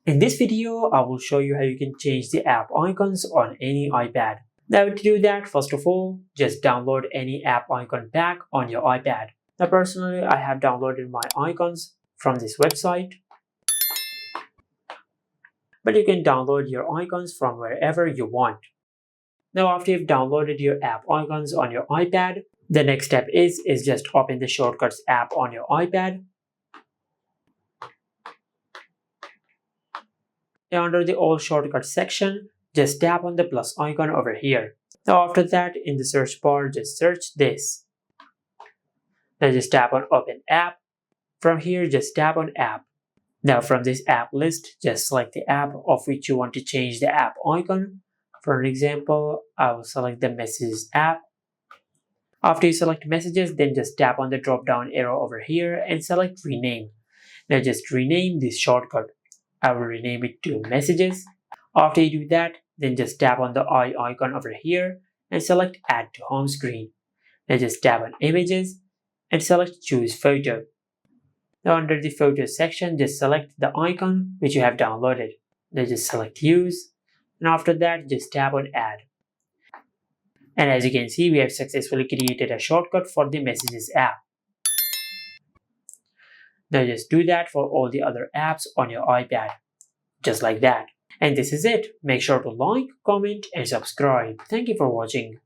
In this video, I will show you how you can change the app icons on any iPad. Now to do that, first of all, just download any app icon pack on your iPad. Now personally, I have downloaded my icons from this website, but you can download your icons from wherever you want. Now after you've downloaded your app icons on your iPad, the next step is just open the Shortcuts app on your iPad. Now under the All Shortcuts section, just tap on the plus icon over here. Now after that, in the search bar, just search this. Now just tap on Open App. From here, just tap on App. Now from this app list, just select the app of which you want to change the app icon. For an example, I will select the Messages app. After you select Messages, then just tap on the drop down arrow over here and select Rename. Now just rename this shortcut. I will rename it to Messages. After you do that, then just tap on the eye icon over here and select Add to Home Screen. Now just tap on Images and select Choose Photo. Now under the Photos section, just select the icon which you have downloaded. Now just select Use, and after that, just tap on Add. And as you can see, we have successfully created a shortcut for the Messages app. Now just do that for all the other apps on your iPad. Just like that. And this is it. Make sure to like, comment, and subscribe. Thank you for watching.